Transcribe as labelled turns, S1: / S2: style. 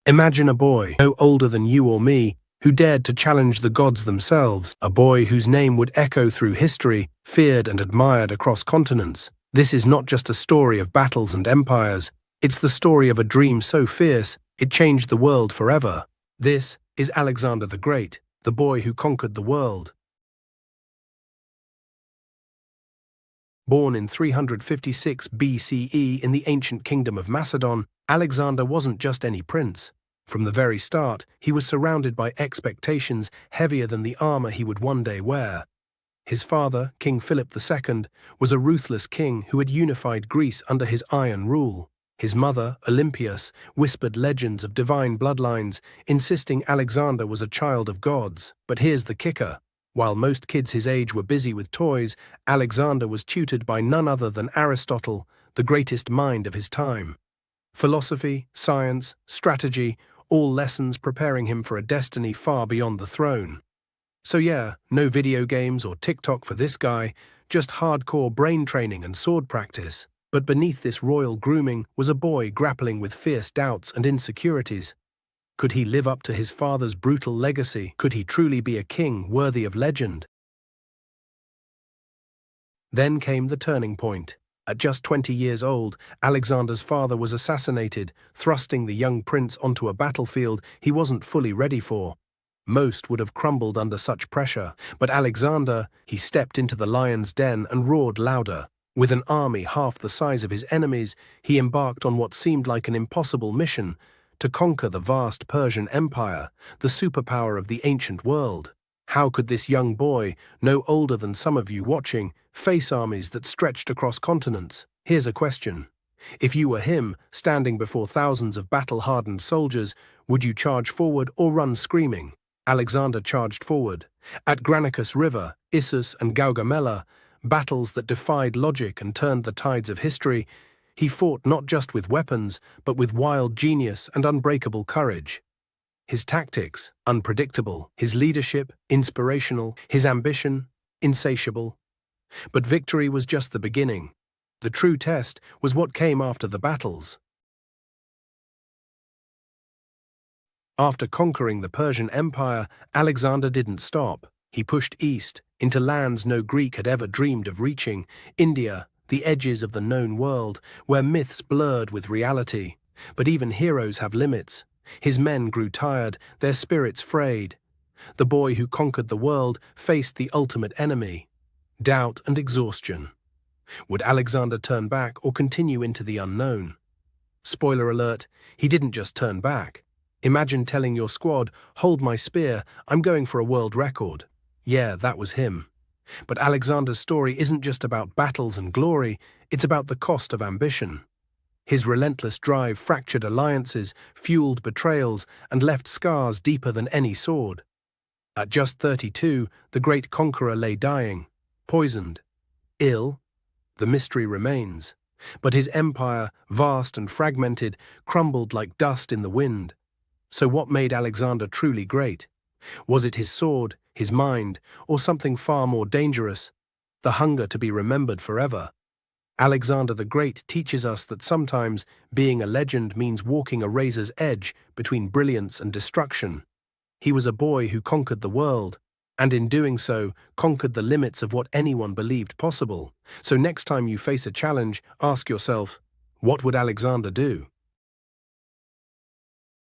S1: Imagine a boy, no older than you or me, who dared to challenge the gods themselves, a boy whose name would echo through history, feared and admired across continents. This is not just a story of battles and empires, it's the story of a dream so fierce, it changed the world forever. This is Alexander the Great, the boy who conquered the world. Born in 356 BCE in the ancient kingdom of Macedon, Alexander wasn't just any prince. From the very start, he was surrounded by expectations heavier than the armor he would one day wear. His father, King Philip II, was a ruthless king who had unified Greece under his iron rule. His mother, Olympias, whispered legends of divine bloodlines, insisting Alexander was a child of gods. But here's the kicker. While most kids his age were busy with toys, Alexander was tutored by none other than Aristotle, the greatest mind of his time. Philosophy, science, strategy, all lessons preparing him for a destiny far beyond the throne. So yeah, no video games or TikTok for this guy, just hardcore brain training and sword practice. But beneath this royal grooming was a boy grappling with fierce doubts and insecurities. Could he live up to his father's brutal legacy? Could he truly be a king worthy of legend? Then came the turning point. At just 20 years old, Alexander's father was assassinated, thrusting the young prince onto a battlefield he wasn't fully ready for. Most would have crumbled under such pressure, but Alexander, he stepped into the lion's den and roared louder. With an army half the size of his enemies, he embarked on what seemed like an impossible mission, to conquer the vast Persian Empire, the superpower of the ancient world. How could this young boy, no older than some of you watching, face armies that stretched across continents? Here's a question. If you were him, standing before thousands of battle-hardened soldiers, would you charge forward or run screaming? Alexander charged forward. At Granicus River, Issus and Gaugamela, battles that defied logic and turned the tides of history, he fought not just with weapons, but with wild genius and unbreakable courage. His tactics, unpredictable, his leadership, inspirational, his ambition, insatiable. But victory was just the beginning. The true test was what came after the battles. After conquering the Persian Empire, Alexander didn't stop. He pushed east, into lands no Greek had ever dreamed of reaching, India, the edges of the known world, where myths blurred with reality. But even heroes have limits. His men grew tired, their spirits frayed. The boy who conquered the world faced the ultimate enemy: doubt and exhaustion. Would Alexander turn back or continue into the unknown? Spoiler alert, he didn't just turn back. Imagine telling your squad, "Hold my spear, I'm going for a world record." Yeah, that was him. But Alexander's story isn't just about battles and glory, it's about the cost of ambition. His relentless drive fractured alliances, fueled betrayals, and left scars deeper than any sword. At just 32, the great conqueror lay dying, poisoned, ill. The mystery remains. But his empire, vast and fragmented, crumbled like dust in the wind. So what made Alexander truly great? Was it his sword, his mind, or something far more dangerous? The hunger to be remembered forever. Alexander the Great teaches us that sometimes being a legend means walking a razor's edge between brilliance and destruction. He was a boy who conquered the world, and in doing so, conquered the limits of what anyone believed possible. So next time you face a challenge, ask yourself, what would Alexander do?